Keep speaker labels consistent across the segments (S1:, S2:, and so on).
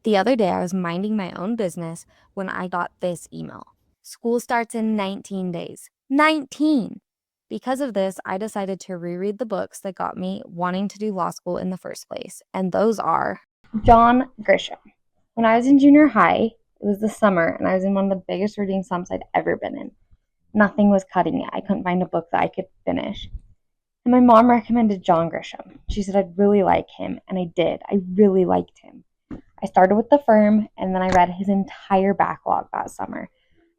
S1: The other day, I was minding my own business when I got this email. School starts in 19 days. 19! Because of this, I decided to reread the books that got me wanting to do law school in the first place, and those are John Grisham. When I was in junior high, it was the summer, and I was in one of the biggest reading slumps I'd ever been in. Nothing was cutting it. I couldn't find a book that I could finish. And my mom recommended John Grisham. She said I'd really like him, and I did. I really liked him. I started with The Firm, and then I read his entire backlog that summer.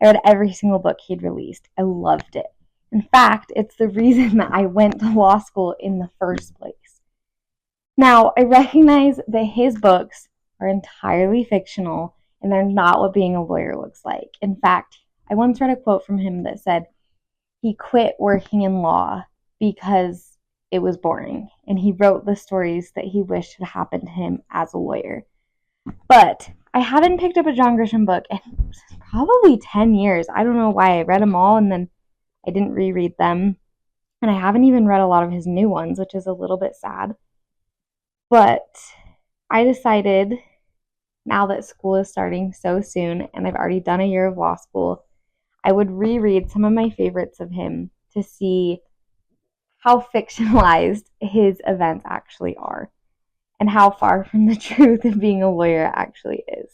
S1: I read every single book he'd released. I loved it. In fact, it's the reason that I went to law school in the first place. Now, I recognize that his books are entirely fictional, and they're not what being a lawyer looks like. In fact, I once read a quote from him that said he quit working in law because it was boring, and he wrote the stories that he wished had happened to him as a lawyer. But I haven't picked up a John Grisham book in probably 10 years. I don't know why. I read them all and then I didn't reread them. And I haven't even read a lot of his new ones, which is a little bit sad. But I decided, now that school is starting so soon and I've already done a year of law school, I would reread some of my favorites of him to see how fictionalized his events actually are and how far from the truth of being a lawyer actually is.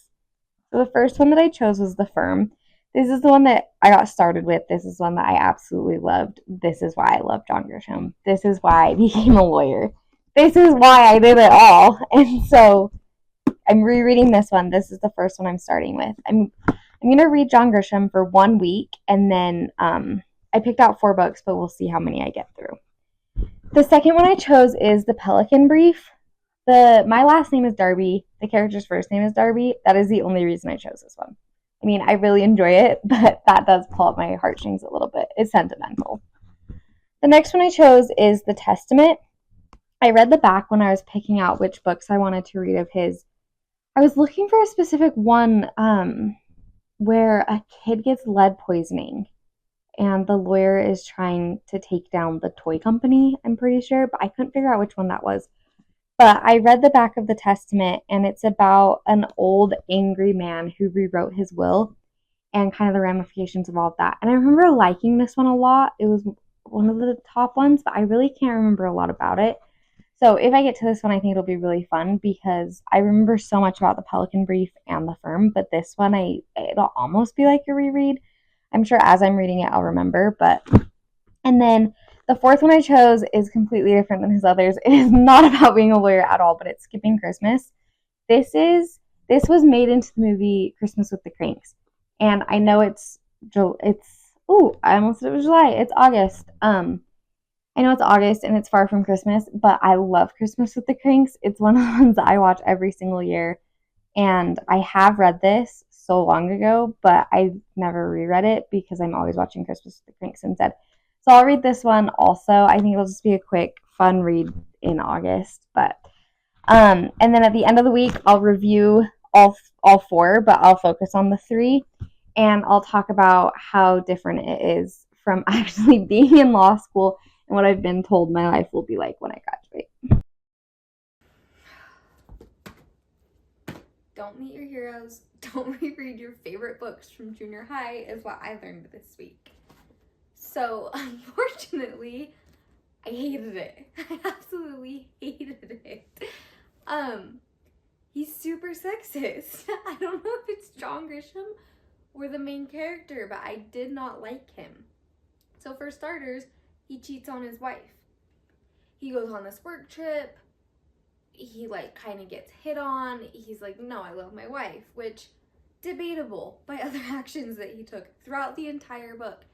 S1: So the first one that I chose was The Firm. This is the one that I got started with. This is one that I absolutely loved. This is why I love John Grisham. This is why I became a lawyer. This is why I did it all. And so I'm rereading this one. This is the first one I'm starting with. I'm going to read John Grisham for 1 week, and then I picked out 4 books, but we'll see how many I get through. The second one I chose is The Pelican Brief. My last name is Darby. The character's first name is Darby. That is the only reason I chose this one. I mean, I really enjoy it, but that does pull up my heartstrings a little bit. It's sentimental. The next one I chose is The Testament. I read the back when I was picking out which books I wanted to read of his. I was looking for a specific one where a kid gets lead poisoning and the lawyer is trying to take down the toy company, I'm pretty sure, but I couldn't figure out which one that was. But I read the back of The Testament, and it's about an old, angry man who rewrote his will and kind of the ramifications of all of that. And I remember liking this one a lot. It was one of the top ones, but I really can't remember a lot about it. So if I get to this one, I think it'll be really fun because I remember so much about The Pelican Brief and The Firm, but this one, it'll almost be like a reread. I'm sure as I'm reading it, I'll remember, and then the fourth one I chose is completely different than his others. It is not about being a lawyer at all, but it's Skipping Christmas. This was made into the movie Christmas with the Cranks. And I know I almost said it was July. It's August. I know it's August and it's far from Christmas, but I love Christmas with the Cranks. It's one of the ones that I watch every single year. And I have read this so long ago, but I never reread it because I'm always watching Christmas with the Cranks instead. So I'll read this one also. I think it'll just be a quick, fun read in August. And then at the end of the week, I'll review all 4, but I'll focus on the 3. And I'll talk about how different it is from actually being in law school and what I've been told my life will be like when I graduate.
S2: Don't meet your heroes. Don't reread your favorite books from junior high is what I learned this week. So, unfortunately, I hated it. I absolutely hated it. He's super sexist. I don't know if it's John Grisham or the main character, but I did not like him. So, for starters, he cheats on his wife. He goes on this work trip. He, kind of gets hit on. He's like, no, I love my wife, which, debatable by other actions that he took throughout the entire book.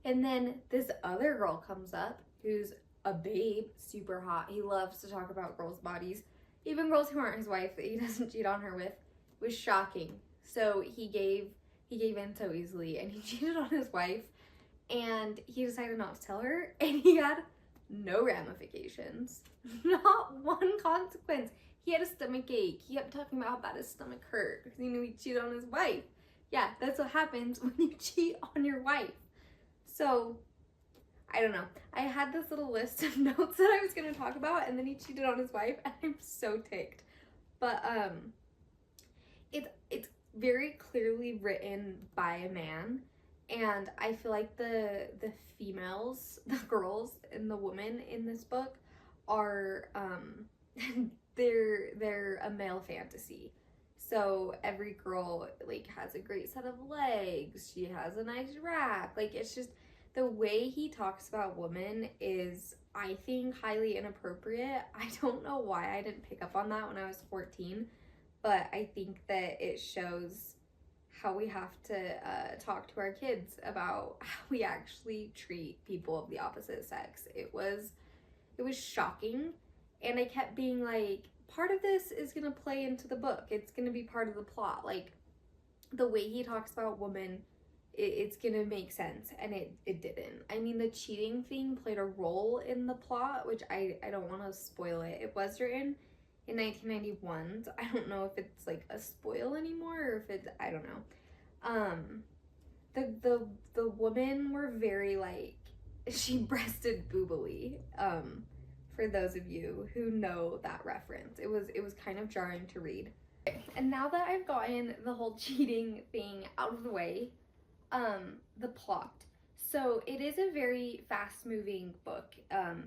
S2: And then this other girl comes up who's a babe, super hot. He loves to talk about girls' bodies, even girls who aren't his wife that he doesn't cheat on her with. It was shocking. So he gave in so easily, and he cheated on his wife, and he decided not to tell her, and he had no ramifications, not one consequence. He had a stomach ache. He kept talking about how bad his stomach hurt because he knew he cheated on his wife. Yeah, that's what happens when you cheat on your wife. So, I don't know. I had this little list of notes that I was going to talk about, and then he cheated on his wife, and I'm so ticked. But, it's very clearly written by a man, and I feel like the females, the girls and the women in this book are they're a male fantasy. So every girl like has a great set of legs, she has a nice rack. Like, it's just the way he talks about women is, I think, highly inappropriate. I don't know why I didn't pick up on that when I was 14, but I think that it shows how we have to talk to our kids about how we actually treat people of the opposite sex. It was shocking, and I kept being like, part of this is gonna play into the book. It's gonna be part of the plot. Like, the way he talks about women, it's gonna make sense, and it didn't. I mean, the cheating thing played a role in the plot, which I don't want to spoil it. It was written in 1991, so I don't know if it's like a spoil anymore, or if it's, I don't know. The women were very like, she breasted boobily. For those of you who know that reference, it was kind of jarring to read. And now that I've gotten the whole cheating thing out of the way, the plot. So it is a very fast-moving book.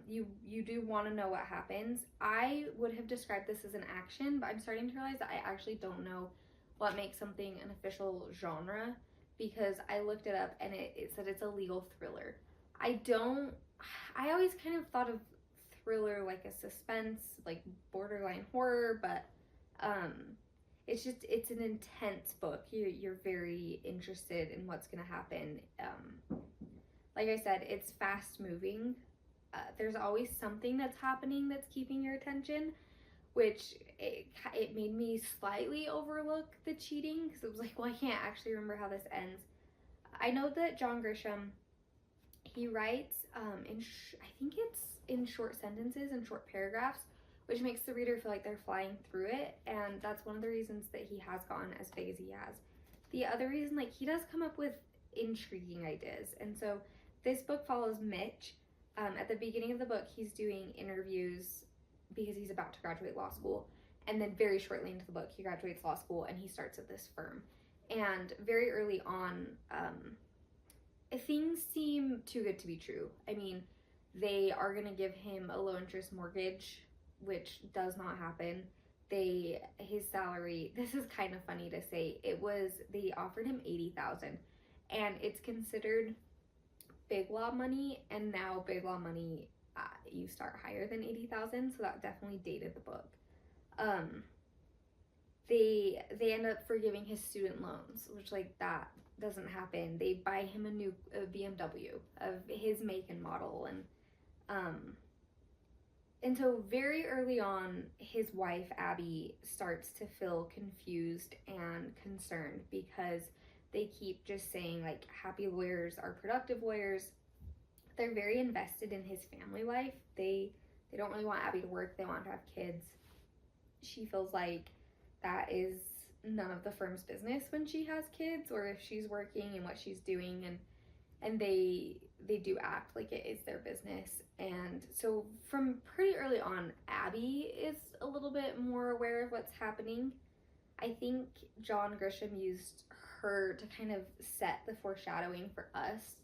S2: You do want to know what happens. I would have described this as an action, but I'm starting to realize that I actually don't know what makes something an official genre, because I looked it up and it said it's a legal thriller. I always kind of thought of thriller like a suspense, like borderline horror, but it's an intense book. You're very interested in what's gonna happen. Like I said, it's fast moving. There's always something that's happening that's keeping your attention, which it made me slightly overlook the cheating, because it was like, well, I can't actually remember how this ends. I know that John Grisham, he writes I think it's in short sentences and short paragraphs, which makes the reader feel like they're flying through it, and that's one of the reasons that he has gotten as big as he has. The other reason, like, he does come up with intriguing ideas, and so this book follows Mitch. At the beginning of the book, he's doing interviews because he's about to graduate law school, and then very shortly into the book, he graduates law school and he starts at this firm. And very early on, things seem too good to be true. I mean, they are going to give him a low interest mortgage, which does not happen. His salary, this is kind of funny to say, they offered him $80,000, and it's considered big law money, and now big law money, you start higher than $80,000, so that definitely dated the book. They end up forgiving his student loans, which, like, that doesn't happen. They buy him a new BMW of his make and model, and so very early on, his wife Abby starts to feel confused and concerned, because they keep just saying, like, happy lawyers are productive lawyers. They're very invested in his family life. They don't really want Abby to work. They want her to have kids. She feels like that is none of the firm's business when she has kids, or if she's working and what she's doing, and they do act like it is their business. And so from pretty early on, Abby is a little bit more aware of what's happening. I think John Grisham used her to kind of set the foreshadowing for us,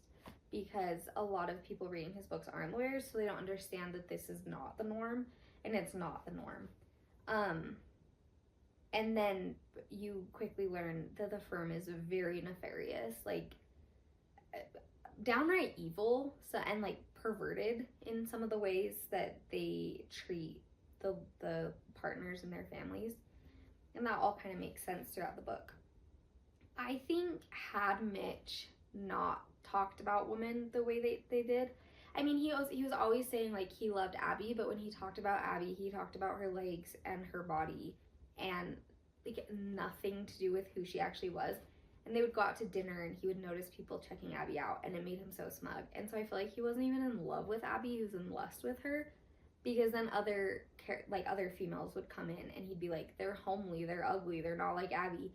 S2: because a lot of people reading his books aren't lawyers, so they don't understand that this is not the norm, and it's not the norm. And then you quickly learn that the firm is very nefarious, like downright evil, and like perverted in some of the ways that they treat the partners and their families. And that all kind of makes sense throughout the book. I think, had Mitch not talked about women the way they did, I mean, he was always saying, like, he loved Abby, but when he talked about Abby, he talked about her legs and her body, and like nothing to do with who she actually was. And they would go out to dinner, and he would notice people checking Abby out, and it made him so smug. And so I feel like he wasn't even in love with Abby, he was in lust with her, because then other females would come in, and he'd be like, they're homely, they're ugly, they're not like Abby.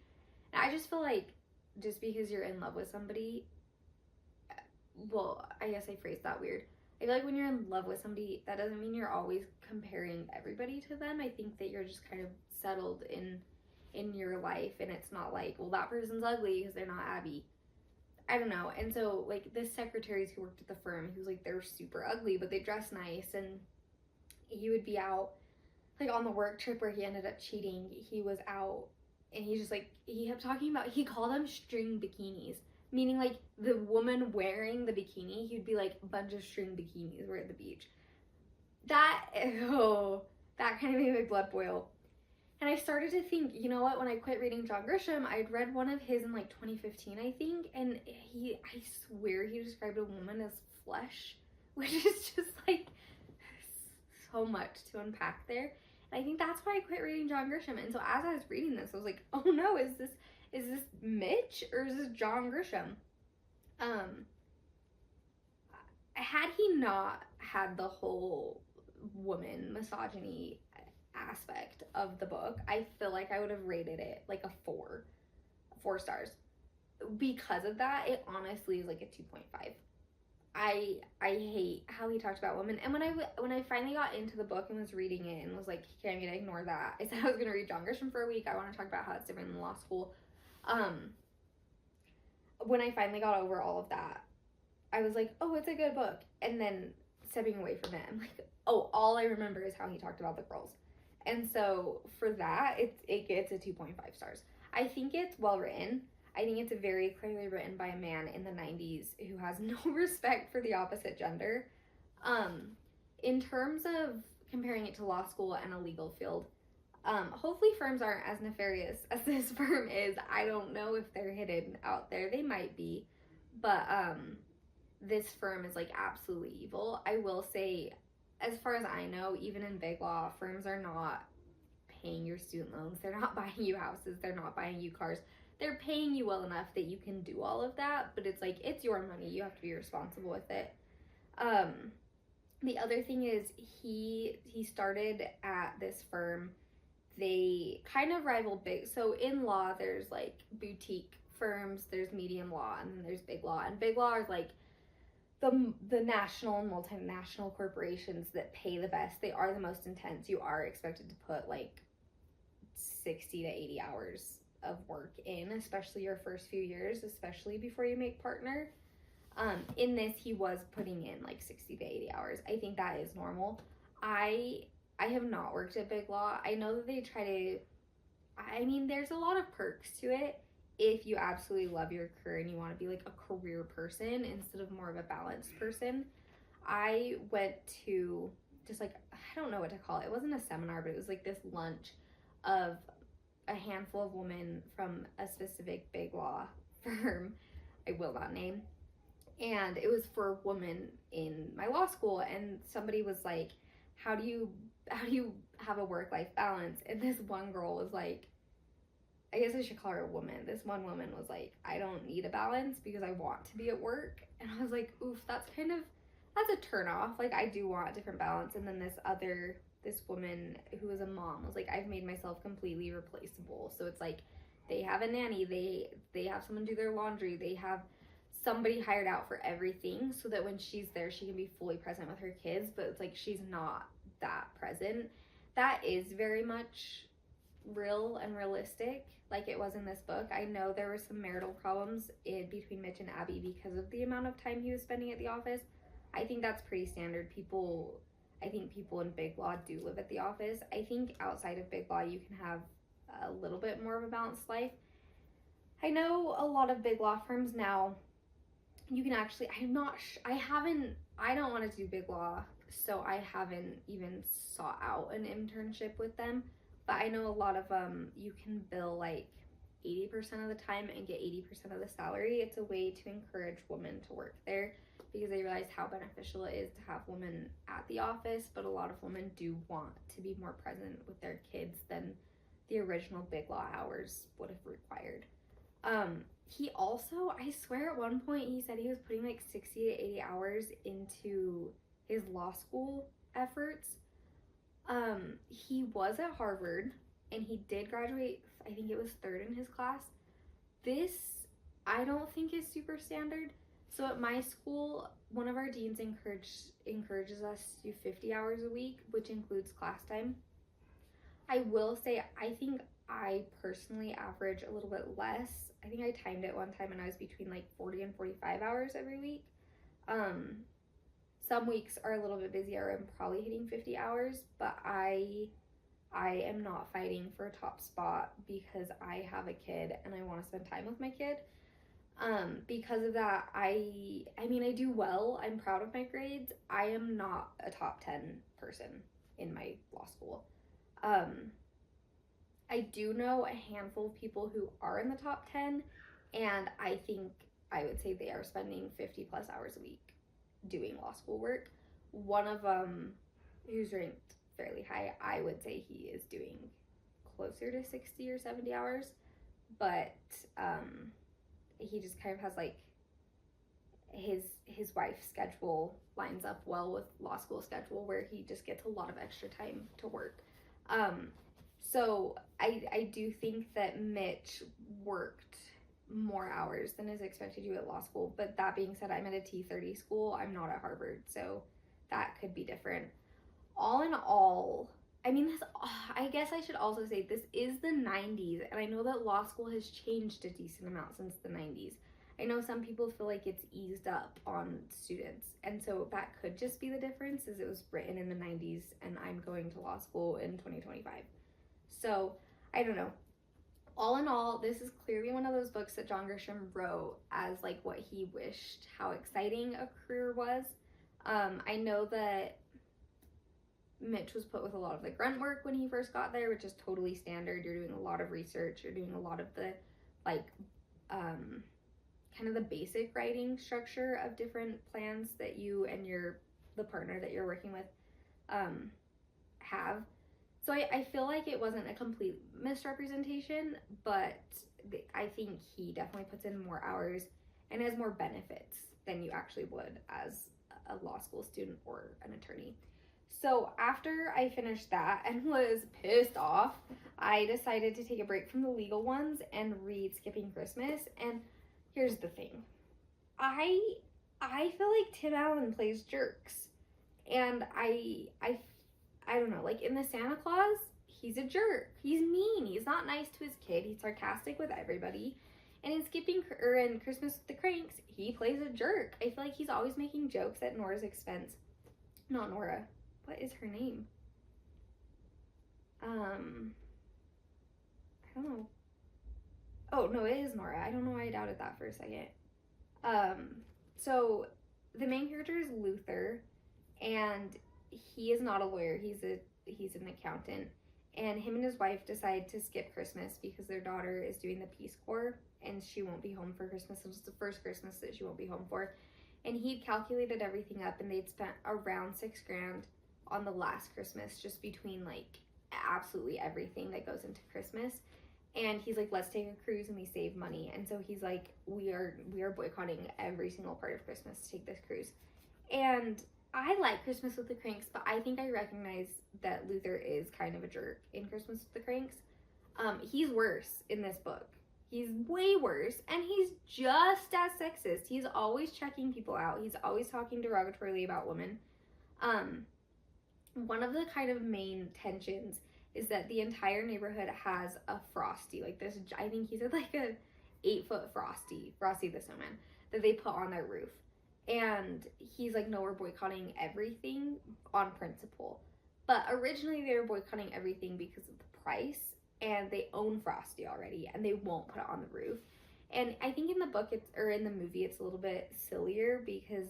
S2: And I just feel like, just because you're in love with somebody, well, I guess I phrased that weird. I feel like when you're in love with somebody, that doesn't mean you're always comparing everybody to them. I think that you're just kind of settled in in your life, and it's not like, well, that person's ugly because they're not Abby. I don't know. And so, like, this secretaries who worked at the firm, he was like, they're super ugly, but they dress nice. And he would be out, like, on the work trip where he ended up cheating. He was out, and he just, like, he kept talking about, he called them string bikinis, meaning, like, the woman wearing the bikini, he'd be like, a bunch of string bikinis were at the beach. That, oh, that kind of made my blood boil. And I started to think, you know what, when I quit reading John Grisham, I'd read one of his in like 2015, I think, and I swear he described a woman as flesh, which is just like so much to unpack there. And I think that's why I quit reading John Grisham. And so as I was reading this, I was like, oh no, is this Mitch or is this John Grisham? Had he not had the whole woman misogyny aspect of the book, I feel like I would have rated it like a 4 stars. Because of that, it honestly is like a 2.5. I hate how he talked about women. And when I finally got into the book and was reading it and was like, okay, I'm gonna ignore that, I said I was gonna read John Grisham for a week. I want to talk about how it's different than law school. When I finally got over all of that, I was like, oh, it's a good book. And then stepping away from it, I'm like, oh, all I remember is how he talked about the girls. And so for that, it gets a 2.5 stars. I think it's well written. I think it's very clearly written by a man in the 90s who has no respect for the opposite gender. In terms of comparing it to law school and a legal field, hopefully firms aren't as nefarious as this firm is. I don't know if they're hidden out there. They might be. But this firm is like absolutely evil. I will say, as far as I know, even in big law, firms are not paying your student loans. They're not buying you houses. They're not buying you cars. They're paying you well enough that you can do all of that, but it's like, it's your money. You have to be responsible with it. The other thing is he started at this firm. They kind of rival big. So in law, there's like boutique firms, there's medium law, and then there's big law. And big law is like the national and multinational corporations that pay the best. They are the most intense. You are expected to put like 60 to 80 hours of work in, especially your first few years, especially before you make partner. In this, he was putting in like 60 to 80 hours. I think that is normal. I have not worked at big law. I know that they try to, I mean, there's a lot of perks to it if you absolutely love your career and you want to be like a career person instead of more of a balanced person. I went to just like, I don't know what to call it. It wasn't a seminar, but it was like this lunch of a handful of women from a specific big law firm I will not name. And it was for women in my law school, and somebody was like, how do you have a work-life balance? And this one girl was like, I guess I should call her a woman. This one woman was like, I don't need a balance because I want to be at work. And I was like, oof, that's a turn off. Like, I do want a different balance. And then this woman who was a mom was like, I've made myself completely replaceable. So it's like, they have a nanny, they have someone do their laundry, they have somebody hired out for everything so that when she's there, she can be fully present with her kids, but it's like, she's not that present. That is very much real and realistic, like it was in this book. I know there were some marital problems between Mitch and Abby because of the amount of time he was spending at the office. I think that's pretty standard. I think people in big law do live at the office. I think outside of big law, you can have a little bit more of a balanced life. I know a lot of big law firms now, you can actually, I don't want to do big law, so I haven't even sought out an internship with them. But I know a lot of you can bill like 80% of the time and get 80% of the salary. It's a way to encourage women to work there because they realize how beneficial it is to have women at the office. But a lot of women do want to be more present with their kids than the original big law hours would have required. He also, I swear at one point he said he was putting like 60 to 80 hours into his law school efforts. He was at Harvard and he did graduate, I think it was 3rd in his class. This, I don't think is super standard. So at my school, one of our deans encourages us to do 50 hours a week, which includes class time. I will say, I think I personally average a little bit less. I think I timed it one time and I was between like 40 and 45 hours every week. Um, some weeks are a little bit busier. I'm probably hitting 50 hours, but I am not fighting for a top spot because I have a kid and I want to spend time with my kid. Because of that, I mean I do well. I'm proud of my grades. I am not a top 10 person in my law school. Um, I do know a handful of people who are in the top 10, and I think I would say they are spending 50 plus hours a week doing law school work. One of them, who's ranked fairly high, I would say he is doing closer to 60 or 70 hours, but he just kind of has like his wife's schedule lines up well with law school schedule where he just gets a lot of extra time to work. So I do think that Mitch worked more hours than is expected to at law school. But that being said, I'm at a T30 school. I'm not at Harvard, so that could be different. All in all, I mean, I guess I should also say this is the 90s, and I know that law school has changed a decent amount since the 90s. I know some people feel like it's eased up on students, and so that could just be the difference, as it was written in the 90s, and I'm going to law school in 2025. So, I don't know. All in all, this is clearly one of those books that John Grisham wrote as like what he wished, how exciting a career was. I know that Mitch was put with a lot of the grunt work when he first got there, which is totally standard. You're doing a lot of research. You're doing a lot of the like kind of the basic writing structure of different plans that you and the partner that you're working with have. So I feel like it wasn't a complete misrepresentation, but I think he definitely puts in more hours and has more benefits than you actually would as a law school student or an attorney. So after I finished that and was pissed off, I decided to take a break from the legal ones and read Skipping Christmas. And here's the thing. I feel like Tim Allen plays jerks. And I don't know, like in the Santa Claus, he's a jerk. He's mean. He's not nice to his kid. He's sarcastic with everybody. And in Christmas with the Cranks, he plays a jerk. I feel like he's always making jokes at Nora's expense. Not Nora. What is her name? I don't know. Oh, no, it is Nora. I don't know why I doubted that for a second. So the main character is Luther, and he is not a lawyer. He's an accountant. And him and his wife decide to skip Christmas because their daughter is doing the Peace Corps and she won't be home for Christmas. It was the first Christmas that she won't be home for. And he'd calculated everything up and they'd spent around $6,000 on the last Christmas, just between like absolutely everything that goes into Christmas. And he's like, let's take a cruise and we save money. And so he's like, we are boycotting every single part of Christmas to take this cruise. And I like Christmas with the Cranks, but I think I recognize that Luther is kind of a jerk in Christmas with the Cranks. He's worse in this book. He's way worse, and he's just as sexist. He's always checking people out. He's always talking derogatorily about women. One of the kind of main tensions is that the entire neighborhood has a Frosty, like this, I think he said like a 8-foot Frosty the Snowman, that they put on their roof. And he's like, no, we're boycotting everything on principle. But originally they were boycotting everything because of the price, and they own Frosty already, and they won't put it on the roof. And I think in the book, in the movie, it's a little bit sillier because,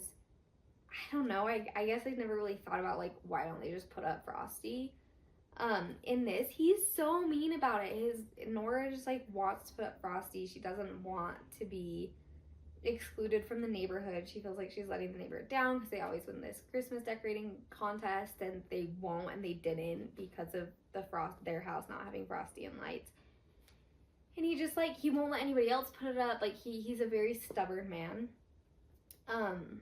S2: I don't know, I guess I've never really thought about, like, why don't they just put up Frosty? In this, he's so mean about it. Nora just, like, wants to put up Frosty. She doesn't want to be excluded from the neighborhood. She feels like she's letting the neighborhood down because they always win this Christmas decorating contest, and they won't, and they didn't because of their house not having Frosty and lights. And he just like, he won't let anybody else put it up. Like he's a very stubborn man. And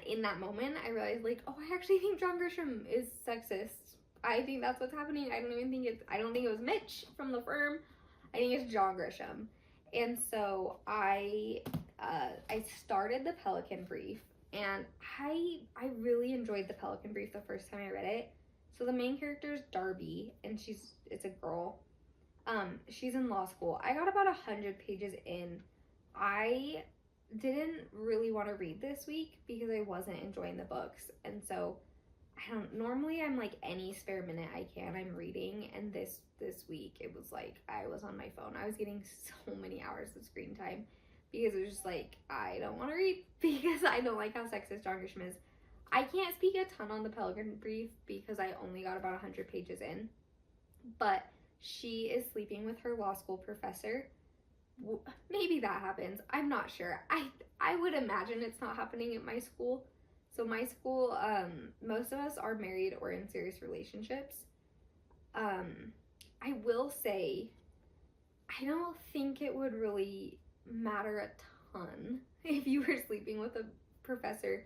S2: in that moment I realized like, oh, I actually think John Grisham is sexist. I think that's what's happening. I don't think it was Mitch from the firm. I think it's John Grisham. And so I started the Pelican Brief, and I really enjoyed the Pelican Brief the first time I read it. So the main character is Darby, and it's a girl. She's in law school. I got about 100 pages in. I didn't really want to read this week because I wasn't enjoying the books, and so I don't. Normally, I'm like any spare minute I can, I'm reading, and this week it was like I was on my phone. I was getting so many hours of screen time because it was just like I don't want to read because I don't like how sexist John Grisham is. I can't speak a ton on the Pelgrim Brief because I only got about 100 pages in, but she is sleeping with her law school professor. Maybe that happens. I'm not sure. I would imagine it's not happening at my school. So my school, most of us are married or in serious relationships. I will say, I don't think it would really matter a ton if you were sleeping with a professor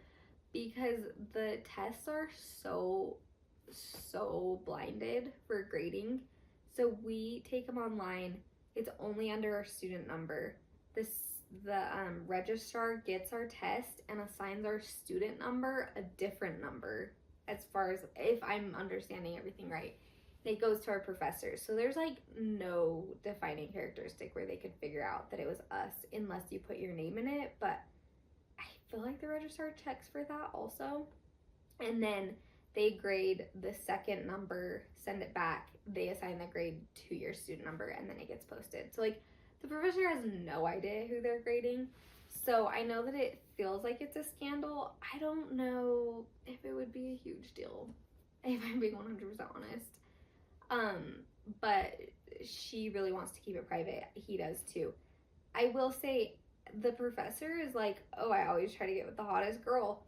S2: because the tests are so blinded for grading. So we take them online. It's only under our student number. The registrar gets our test and assigns our student number a different number, as far as if I'm understanding everything right. It goes to our professors. So there's like no defining characteristic where they could figure out that it was us unless you put your name in it. But I feel like the registrar checks for that also. And then they grade the second number, send it back, they assign the grade to your student number, and then it gets posted. So like the professor has no idea who they're grading. So I know that it feels like it's a scandal. I don't know if it would be a huge deal, if I'm being 100% honest. But she really wants to keep it private. He does too. I will say the professor is like, oh, I always try to get with the hottest girl.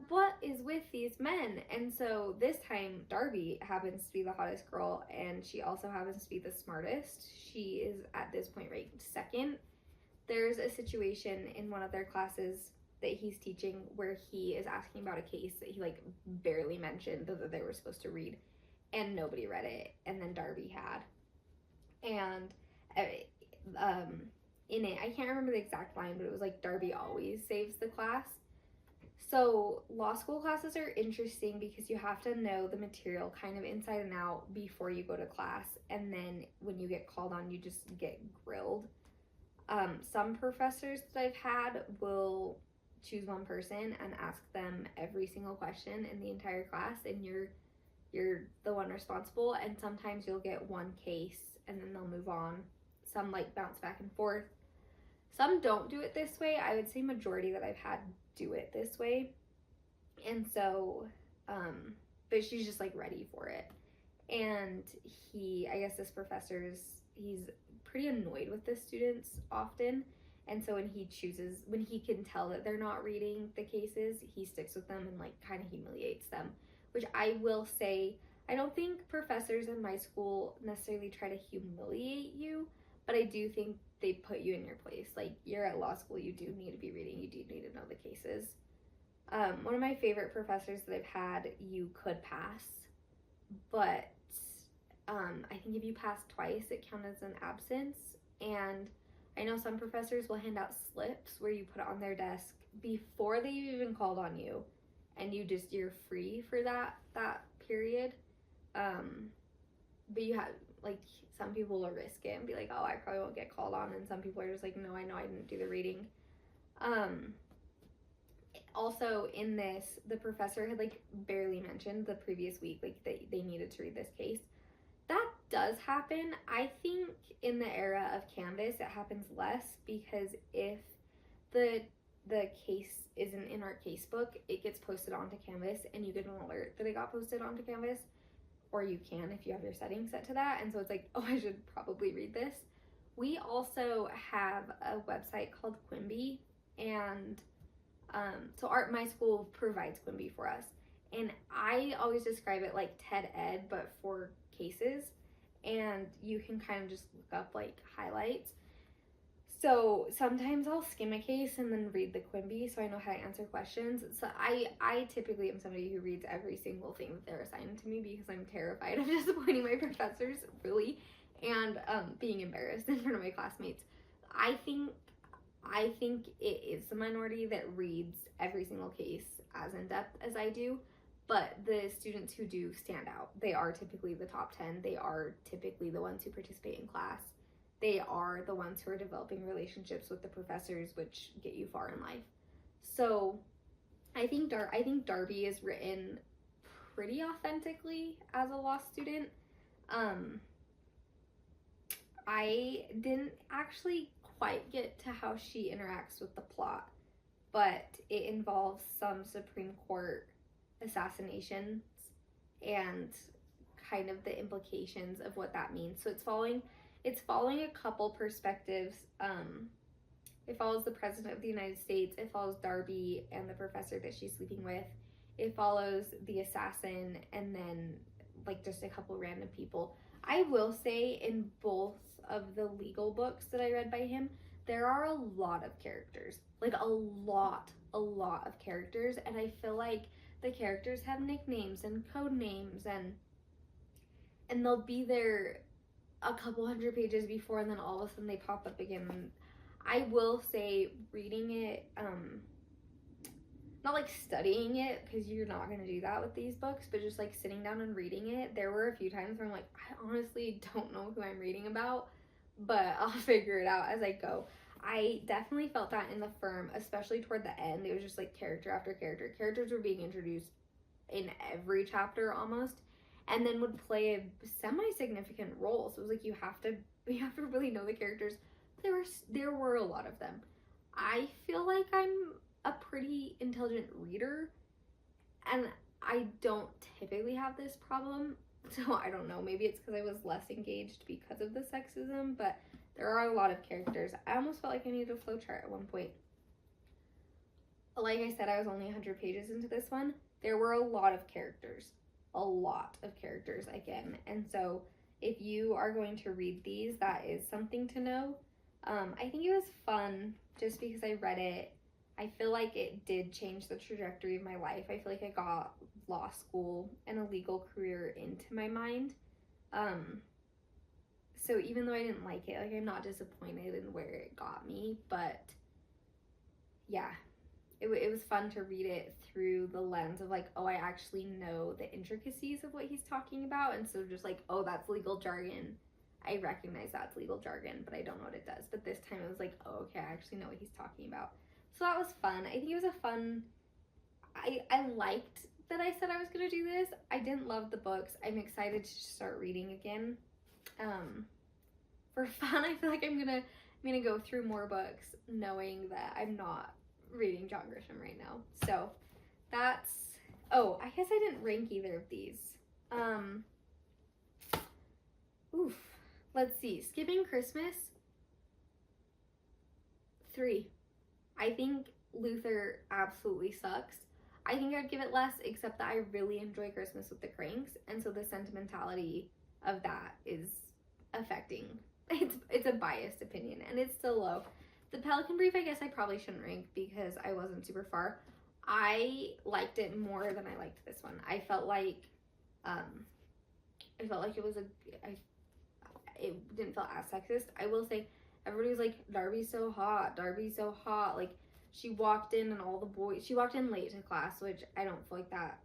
S2: What is with these men? And so this time Darby happens to be the hottest girl, and she also happens to be the smartest. She is at this point ranked second. There's a situation in one of their classes that he's teaching where he is asking about a case that he like barely mentioned that they were supposed to read, and nobody read it, and then Darby had. And in it, I can't remember the exact line, but it was like Darby always saves the class. So law school classes are interesting because you have to know the material kind of inside and out before you go to class, and then when you get called on, you just get grilled. Some professors that I've had will choose one person and ask them every single question in the entire class, and you're the one responsible. And sometimes you'll get one case and then they'll move on. Some like bounce back and forth. Some don't do it this way. I would say majority that I've had do it this way. And so, but she's just like ready for it. And I guess this he's pretty annoyed with the students often. And so when he can tell that they're not reading the cases, he sticks with them and like kind of humiliates them. Which I will say, I don't think professors in my school necessarily try to humiliate you, but I do think they put you in your place. Like, you're at law school, you do need to be reading, you do need to know the cases. One of my favorite professors that I've had, you could pass, but I think if you pass twice, it counts as an absence. And I know some professors will hand out slips where you put it on their desk before they've even called on you, and you're free for that period. But you have, like, some people will risk it and be like, oh, I probably won't get called on, and some people are just like, no, I know I didn't do the reading. Also in this, the professor had like barely mentioned the previous week, like they needed to read this case. That does happen. I think in the era of Canvas, it happens less because if the case isn't in our casebook, it gets posted onto Canvas and you get an alert that it got posted onto Canvas, or you can if you have your settings set to that. And so it's like, oh, I should probably read this. We also have a website called Quimby, and so my school provides Quimby for us. And I always describe it like TED Ed, but for cases. And you can kind of just look up like highlights. So sometimes I'll skim a case and then read the Quimby so I know how to answer questions. So I typically am somebody who reads every single thing that they're assigned to me because I'm terrified of disappointing my professors, really, and being embarrassed in front of my classmates. I think it is the minority that reads every single case as in depth as I do, but the students who do stand out, they are typically the top 10. They are typically the ones who participate in class. They are the ones who are developing relationships with the professors, which get you far in life. So I think Darby is written pretty authentically as a law student. I didn't actually quite get to how she interacts with the plot, but it involves some Supreme Court assassinations and kind of the implications of what that means. So it's following a couple perspectives. It follows the President of the United States, it follows Darby and the professor that she's sleeping with, it follows the assassin, and then like just a couple random people. I will say in both of the legal books that I read by him, there are a lot of characters, like a lot of characters, and I feel like the characters have nicknames and code names, and they'll be there a couple hundred pages before, and then all of a sudden they pop up again. I will say reading it, not like studying it, because you're not going to do that with these books, but just like sitting down and reading it, there were a few times where I'm like, I honestly don't know who I'm reading about, but I'll figure it out as I go. I definitely felt that in The Firm, especially toward the end. It was just like character after character. Characters were being introduced in every chapter almost, and then would play a semi-significant role. So it was like you have to really know the characters. There were a lot of them. I feel like I'm a pretty intelligent reader, and I don't typically have this problem. So I don't know, maybe it's because I was less engaged because of the sexism, but there are a lot of characters. I almost felt like I needed a flowchart at one point. Like I said, I was only 100 pages into this one. There were a lot of characters again. And so if you are going to read these, that is something to know. I think it was fun just because I read it. I feel like it did change the trajectory of my life. I feel like I got law school and a legal career into my mind. So even though I didn't like it, like I'm not disappointed in where it got me, but yeah, it was fun to read it through the lens of like, oh, I actually know the intricacies of what he's talking about, and so just like, oh, that's legal jargon. I recognize that's legal jargon, but I don't know what it does. But this time it was like, oh, okay, I actually know what he's talking about. So that was fun. I think it was a fun, I liked that I said I was going to do this. I didn't love the books. I'm excited to start reading again. For fun, I feel like I'm gonna go through more books knowing that I'm not reading John Grisham right now. So that's, oh, I guess I didn't rank either of these. Let's see, Skipping Christmas, 3. I think Luther absolutely sucks. I think I'd give it less, except that I really enjoy Christmas with the Cranks, and so the sentimentality of that is affecting. It's a biased opinion, and it's still low. The Pelican Brief, I guess I probably shouldn't rank because I wasn't super far. I liked it more than I liked this one. I felt like it didn't feel as sexist. I will say, everybody was like, Darby's so hot, like she walked in and she walked in late to class, which I don't feel like that.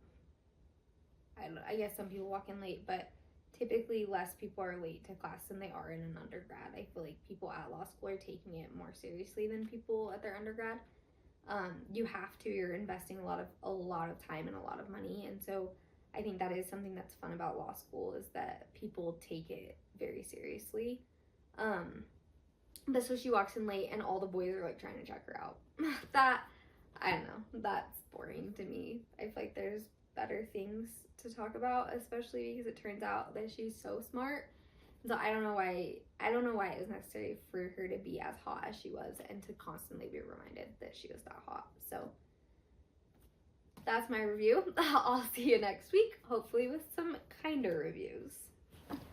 S2: I guess some people walk in late, but typically less people are late to class than they are in an undergrad. I feel like people at law school are taking it more seriously than people at their undergrad. You have to, you're investing a lot of time and a lot of money, and so I think that is something that's fun about law school, is that people take it very seriously. But so she walks in late and all the boys are like trying to check her out. That, I don't know, that's boring to me. I feel like there's better things to talk about, especially because it turns out that she's so smart. So I don't know why it was necessary for her to be as hot as she was and to constantly be reminded that she was that hot. So that's my review. I'll see you next week, hopefully with some kinder reviews.